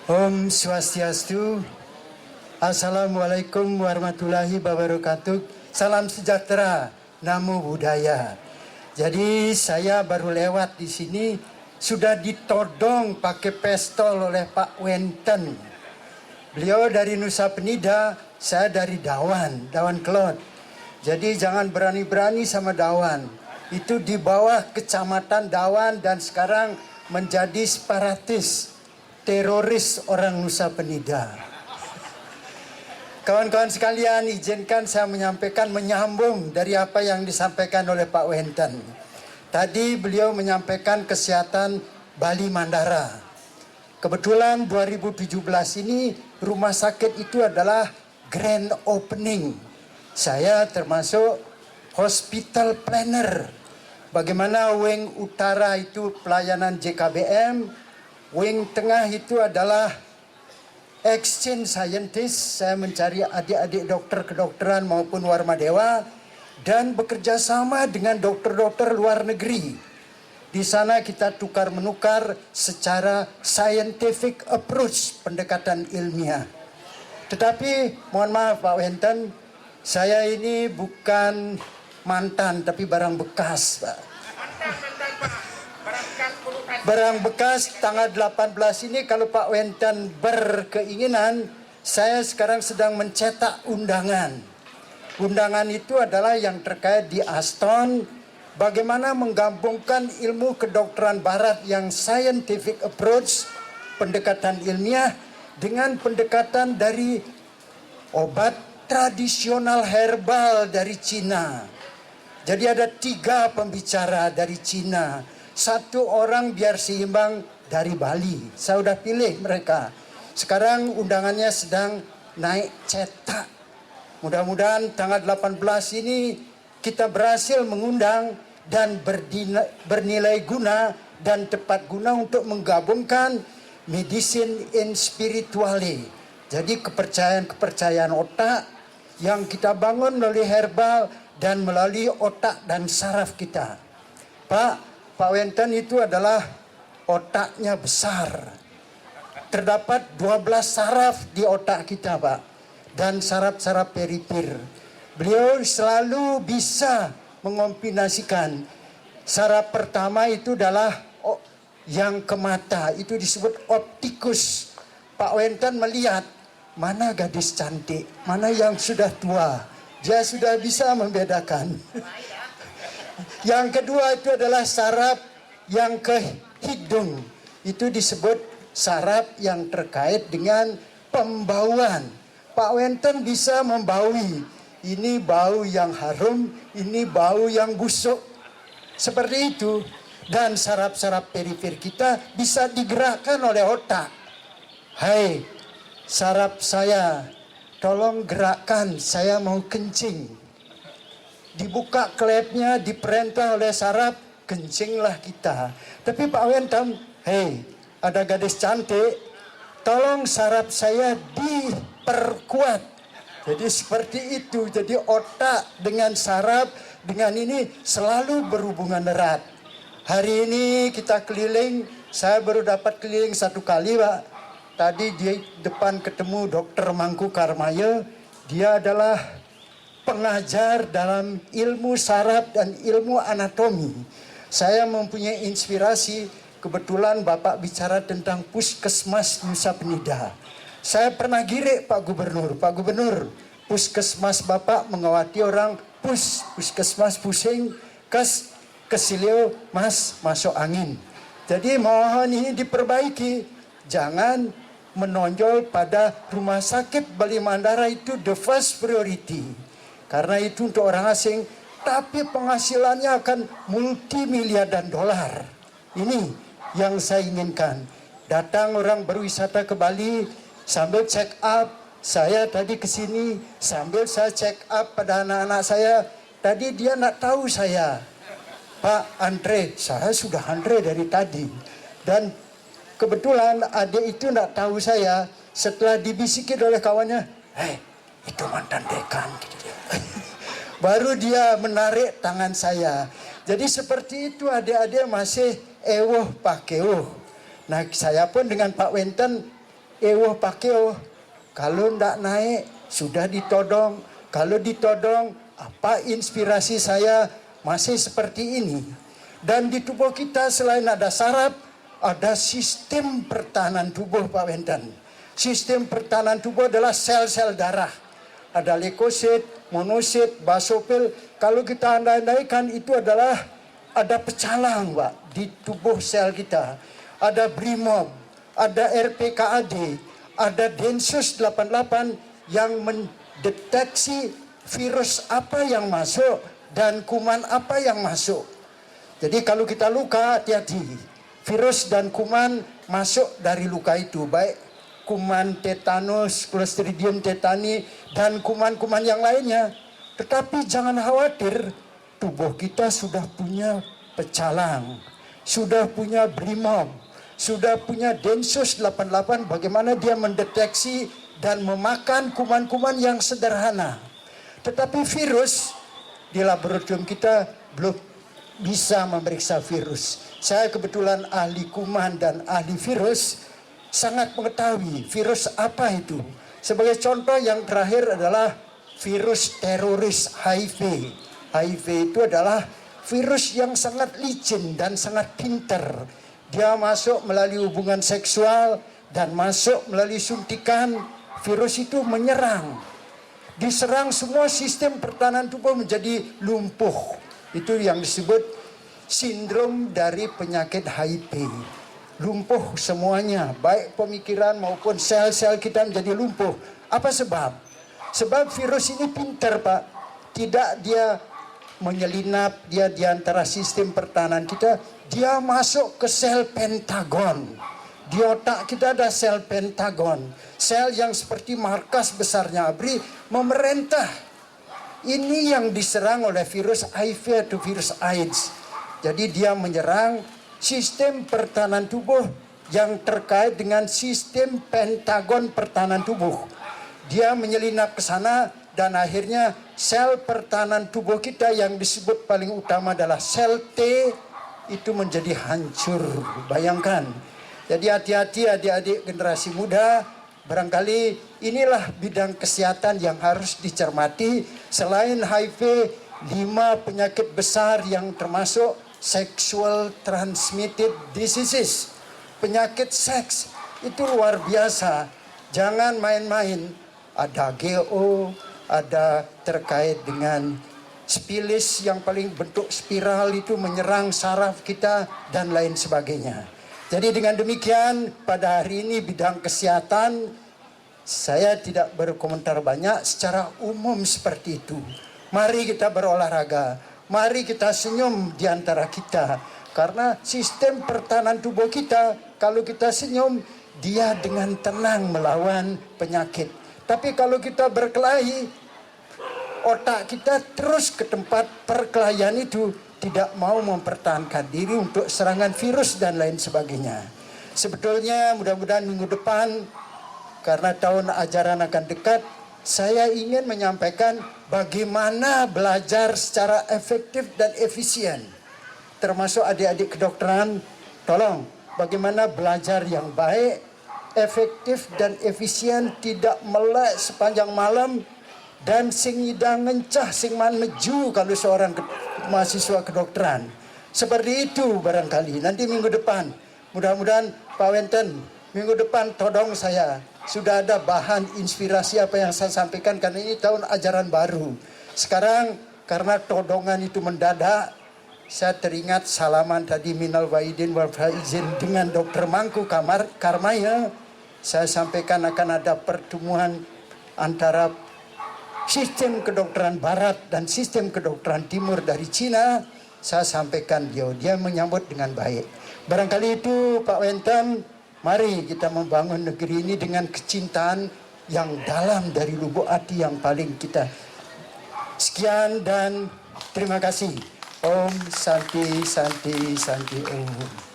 Om Swastiastu. Assalamualaikum warahmatullahi wabarakatuh. Salam sejahtera, namo buddhaya. Jadi saya baru lewat di sini sudah ditodong pakai pistol oleh Pak Wenten. Beliau dari Nusa Penida, saya dari Dawan Kelot. Jadi jangan berani-berani sama Dawan. Itu di bawah kecamatan Dawan dan sekarang menjadi separatis, teroris orang Nusa Penida. Kawan-kawan sekalian, izinkan saya menyampaikan menyambung dari apa yang disampaikan oleh Pak Wenten. Tadi beliau menyampaikan kesehatan Bali Mandara. Kebetulan 2017 ini rumah sakit itu adalah grand opening. Saya termasuk hospital planner. Bagaimana wing utara itu pelayanan JKBM, wing tengah itu adalah exchange scientist. Saya mencari adik-adik dokter kedokteran maupun Warmadewa dan bekerja sama dengan dokter-dokter luar negeri. Di sana kita tukar menukar secara scientific approach, pendekatan ilmiah. Tetapi mohon maaf Pak Wenten, saya ini bukan mantan tapi barang bekas, Pak. Barang bekas tanggal 18 ini kalau Pak Wenten berkeinginan, saya sekarang sedang mencetak undangan. Undangan itu adalah yang terkait di Aston, bagaimana menggabungkan ilmu kedokteran barat yang scientific approach, pendekatan ilmiah, dengan pendekatan dari obat tradisional herbal dari Cina. Jadi ada 3 pembicara dari Cina, 1 orang biar seimbang dari Bali. Saya udah pilih mereka. Sekarang undangannya sedang naik cetak. Mudah-mudahan tanggal 18 ini kita berhasil mengundang dan bernilai guna dan tepat guna untuk menggabungkan medicine in spirituale. Jadi kepercayaan otak yang kita bangun melalui herbal dan melalui otak dan saraf kita. Pak Wenten itu adalah otaknya besar. Terdapat 12 saraf di otak kita, Pak. Dan saraf-saraf perifer. Beliau selalu bisa mengombinasikan. Saraf pertama itu adalah yang ke mata, itu disebut optikus. Pak Wenten melihat mana gadis cantik, mana yang sudah tua. Dia sudah bisa membedakan. Yang kedua itu adalah saraf yang ke hidung. Itu disebut saraf yang terkait dengan pembauan. Pak Wenten bisa membaui. Ini bau yang harum, ini bau yang busuk. Seperti itu. Dan saraf-saraf perifer kita bisa digerakkan oleh otak. Hai, saraf saya, tolong gerakkan, saya mau kencing. Dibuka klepnya, diperintah oleh saraf, kencinglah kita. Tapi Pak Wenten, hei, ada gadis cantik, tolong saraf saya diperkuat. Jadi seperti itu, jadi otak dengan saraf, dengan ini selalu berhubungan erat. Hari ini kita keliling, saya baru dapat keliling 1 kali, Pak. Tadi di depan ketemu Dr. Mangku Karmaya, dia adalah pengajar dalam ilmu saraf dan ilmu anatomi. Saya mempunyai inspirasi, kebetulan Bapak bicara tentang Puskesmas Nusa Penida. Saya pernah girik Pak Gubernur, puskesmas Bapak mengawati orang puskesmas pusing, kesilio mas masuk angin. Jadi mohon ini diperbaiki, jangan menonjol pada rumah sakit Bali Mandara itu the first priority. Karena itu untuk orang asing, tapi penghasilannya akan multimiliaran dolar. Ini yang saya inginkan. Datang orang berwisata ke Bali sambil check up. Saya tadi ke sini sambil saya check up pada anak-anak saya. Tadi dia nak tahu saya. Pak Andre, saya sudah Andre dari tadi. Dan kebetulan adik itu tidak tahu saya. Setelah dibisikin oleh kawannya, hei, itu mantan dekan. Baru dia menarik tangan saya. Jadi seperti itu adik-adik masih ewoh pakewuh. Nah saya pun dengan Pak Wenten ewoh pakeo. Kalau ndak naik, sudah ditodong. Kalau ditodong, apa inspirasi saya masih seperti ini? Dan di tubuh kita selain ada saraf, ada sistem pertahanan tubuh, Pak Wentan. Sistem pertahanan tubuh adalah sel-sel darah. Ada leukosit, monosit, basofil. Kalau kita andai-andaikan itu adalah ada pecalang, Pak, di tubuh sel kita. Ada Brimob, ada RPKAD, ada Densus 88 yang mendeteksi virus apa yang masuk dan kuman apa yang masuk. Jadi kalau kita luka, hati-hati. Virus dan kuman masuk dari luka itu, baik kuman tetanus, Clostridium tetani, dan kuman-kuman yang lainnya. Tetapi jangan khawatir, tubuh kita sudah punya pecalang, sudah punya Brimob, sudah punya Densus 88, bagaimana dia mendeteksi dan memakan kuman-kuman yang sederhana. Tetapi virus, di laboratorium kita belum bisa memeriksa virus. Saya kebetulan ahli kuman dan ahli virus, sangat mengetahui virus apa itu. Sebagai contoh yang terakhir adalah virus teroris HIV. HIV itu adalah virus yang sangat licin dan sangat pintar. Dia masuk melalui hubungan seksual dan masuk melalui suntikan. Virus itu menyerang. Diserang semua sistem pertahanan tubuh menjadi lumpuh. Itu yang disebut sindrom dari penyakit HIV. Lumpuh semuanya, baik pemikiran maupun sel-sel kita menjadi lumpuh. Apa sebab? Sebab virus ini pintar, Pak. Tidak dia menyelinap, dia di antara sistem pertahanan kita, dia masuk ke sel pentagon. Di otak kita ada sel pentagon, sel yang seperti markas besarnya ABRI memerintah. Ini yang diserang oleh virus HIV atau virus AIDS. Jadi dia menyerang sistem pertahanan tubuh yang terkait dengan sistem pentagon pertahanan tubuh. Dia menyelinap ke sana dan akhirnya sel pertahanan tubuh kita yang disebut paling utama adalah sel T itu menjadi hancur. Bayangkan. Jadi hati-hati adik-adik generasi muda, barangkali inilah bidang kesehatan yang harus dicermati. Selain HIV, 5 penyakit besar yang termasuk sexual transmitted diseases. Penyakit seks itu luar biasa. Jangan main-main. Ada GO, ada terkait dengan spilis yang paling bentuk spiral itu menyerang saraf kita dan lain sebagainya. Jadi dengan demikian pada hari ini bidang kesehatan saya tidak berkomentar banyak, secara umum seperti itu. Mari kita berolahraga, mari kita senyum di antara kita. Karena sistem pertahanan tubuh kita kalau kita senyum dia dengan tenang melawan penyakit. Tapi kalau kita berkelahi, otak kita terus ke tempat perkelahian itu, tidak mau mempertahankan diri untuk serangan virus dan lain sebagainya. Sebetulnya mudah-mudahan minggu depan, karena tahun ajaran akan dekat, saya ingin menyampaikan bagaimana belajar secara efektif dan efisien. Termasuk adik-adik kedokteran, tolong bagaimana belajar yang baik, efektif dan efisien, tidak melek sepanjang malam, dan sing idang ngencah sing man meju kalau seorang mahasiswa kedokteran. Seperti itu barangkali. Nanti minggu depan, mudah-mudahan Pak Wenten, minggu depan todong saya. Sudah ada bahan inspirasi apa yang saya sampaikan karena ini tahun ajaran baru. Sekarang karena todongan itu mendadak, saya teringat salaman tadi minal wa'idin wal faizin dengan Dr. Mangku Karmaya. Saya sampaikan akan ada pertemuan antara sistem kedokteran barat dan sistem kedokteran timur dari Cina. Saya sampaikan dia menyambut dengan baik. Barangkali itu Pak Wenten, mari kita membangun negeri ini dengan kecintaan yang dalam dari lubuk hati yang paling kita. Sekian dan terima kasih. Om Santi Santi Santi Om.